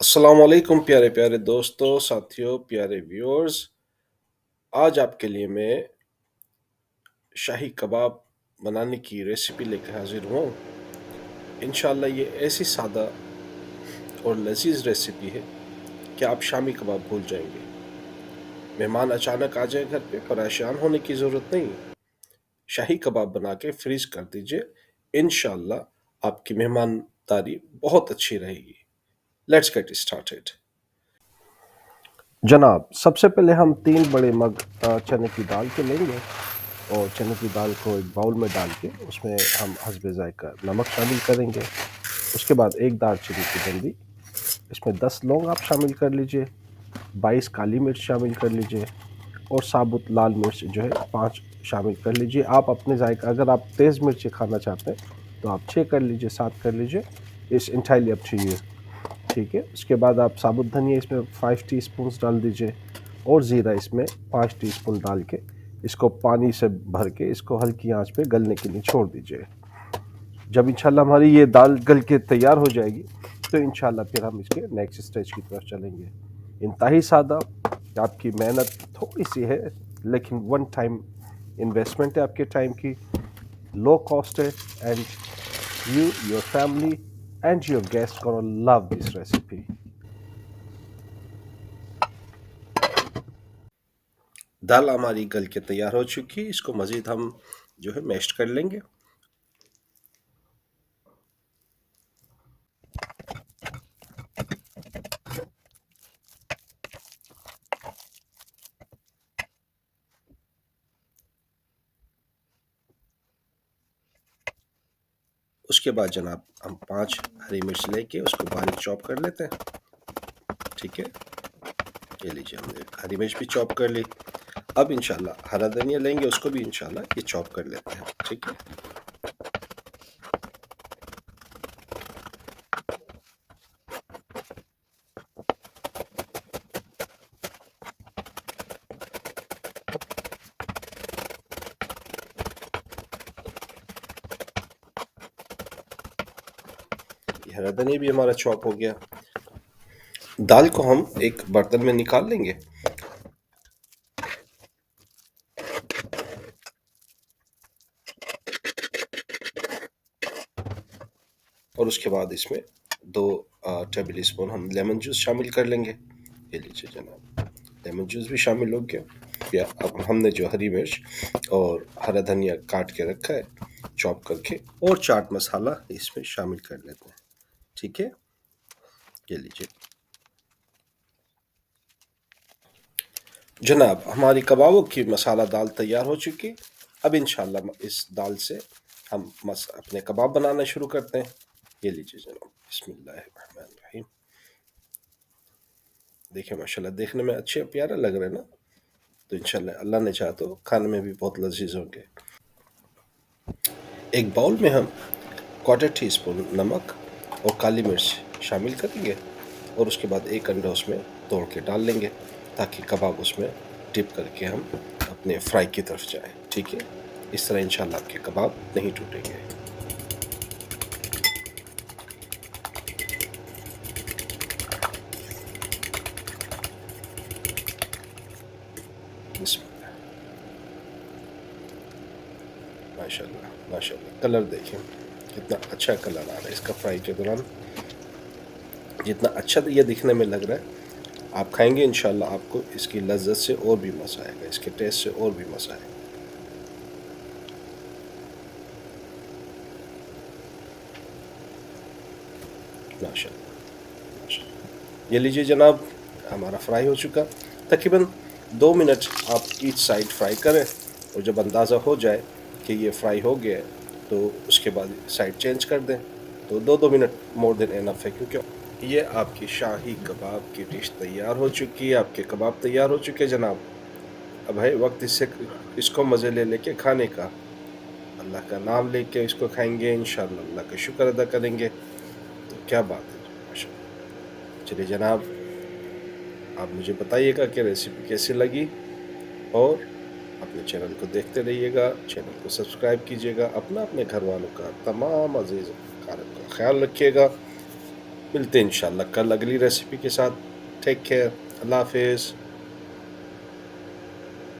अस्सलाम वालेकुम प्यारे प्यारे दोस्तों, साथियों, प्यारे व्यूअर्स। आज आपके लिए मैं शाही कबाब बनाने की रेसिपी लेकर हाजिर हूँ। इंशाल्लाह ये ऐसी सादा और लजीज रेसिपी है कि आप शामी कबाब भूल जाएंगे। मेहमान अचानक आ जाए घर पे, परेशान होने की ज़रूरत नहीं। शाही कबाब बना के फ्रीज कर दीजिए। इंशाल्लाह आपकी मेहमानदारी बहुत अच्छी रहेगी। Let's get started. जनाब, सबसे पहले हम 3 बड़े मग चने की दाल के लेंगे और चने की दाल को एक बाउल में डाल के उसमें हम हस्बे ज़ायका नमक शामिल करेंगे। उसके बाद एक दालचीनी की डंडी, इसमें 10 लौंग आप शामिल कर लीजिए, 22 काली मिर्च शामिल कर लीजिए और साबुत लाल मिर्च जो है 5 शामिल कर लीजिए। आप अपने जायका, अगर आप तेज़ मिर्ची खाना चाहते हैं तो आप 6 कर लीजिए, 7 कर लीजिए। इस इंटायरली अप टू यू। ठीक है। उसके बाद आप साबुत धनिया इसमें 5 टीस्पून डाल दीजिए और ज़ीरा इसमें 5 टीस्पून डाल के इसको पानी से भर के इसको हल्की आंच पे गलने के लिए छोड़ दीजिए। जब इंशाल्लाह हमारी ये दाल गल के तैयार हो जाएगी तो इंशाल्लाह फिर हम इसके नेक्स्ट स्टेज की तरफ चलेंगे। इंतहाई सादा, आपकी मेहनत थोड़ी सी है लेकिन वन टाइम इन्वेस्टमेंट है आपके टाइम की, लो कॉस्ट है, and you, your family, and your guests gonna love this recipe. दाल हमारी गल के तैयार हो चुकी है। इसको मज़ीद हम जो है मैश कर लेंगे। उसके बाद जनाब हम 5 हरी मिर्च लेके उसको बारीक चॉप कर लेते हैं। ठीक है, ये लीजिए, हमने हरी मिर्च भी चॉप कर ली। अब इंशाल्लाह हरा धनिया लेंगे, उसको भी इंशाल्लाह ये चॉप कर लेते हैं। ठीक है, ये हरा धनिया भी हमारा चॉप हो गया। दाल को हम एक बर्तन में निकाल लेंगे और उसके बाद इसमें 2 टेबल स्पून हम लेमन जूस शामिल कर लेंगे। ये लीजिए जनाब, लेमन जूस भी शामिल हो गया। या अब हमने जो हरी मिर्च और हरा धनिया काट के रखा है चॉप करके, और चाट मसाला इसमें शामिल कर लेते हैं। ठीक है, ये लीजिए जनाब, हमारी कबाबों की मसाला दाल तैयार हो चुकी। अब इंशाल्लाह इस दाल से हम अपने कबाब बनाना शुरू करते हैं। ये लीजिए जनाब, बिस्मिल्लाहिर्रहमानिर्रहीम। देखिए माशाल्लाह, देखने में अच्छे प्यारा लग रहे हैं ना, तो इंशाल्लाह अल्लाह ने चाहा तो खाने में भी बहुत लजीज होंगे। एक बाउल में हम क्वार्टर टी स्पून नमक और काली मिर्च शामिल करेंगे और उसके बाद एक अंडा उसमें तोड़ के डाल लेंगे ताकि कबाब उसमें डिप करके हम अपने फ्राई की तरफ जाएं। ठीक है, इस तरह इंशाल्लाह आपके कबाब नहीं टूटेंगे। बिस्मिल्लाह। माशाल्लाह माशाल्लाह, कलर देखें कितना अच्छा कलर आ रहा है इसका फ्राई के दौरान। जितना अच्छा ये दिखने में लग रहा है, आप खाएंगे इंशाल्लाह आपको इसकी लज्जत से और भी मज़ा आएगा, इसके टेस्ट से और भी मज़ा आएगा। माशाल्लाह माशाल्लाह। ये लीजिए जनाब, हमारा फ्राई हो चुका। तकरीबन 2 मिनट आप ईच साइड फ्राई करें और जब अंदाज़ा हो जाए कि ये फ्राई हो गया है तो उसके बाद साइड चेंज कर दें। तो 2-2 मिनट मोर देन एनफ है, क्योंकि ये आपकी शाही कबाब की डिश तैयार हो चुकी है। आपके कबाब तैयार हो चुके हैं जनाब। अब है वक्त इससे इसको मज़े ले लेके खाने का। अल्लाह का नाम लेके इसको खाएंगे, इंशाल्लाह अल्लाह का शुक्र अदा करेंगे। तो क्या बात है माशाल्लाह। चलिए जनाब, आप मुझे बताइएगा कि रेसिपी कैसी लगी और अपने चैनल को देखते रहिएगा, चैनल को सब्सक्राइब कीजिएगा। अपने घर वालों का, तमाम अजीज़ कारब का ख्याल रखिएगा। मिलते हैं इंशाल्लाह कल अगली रेसिपी के साथ। Take care. अल्लाह हाफ़िज़।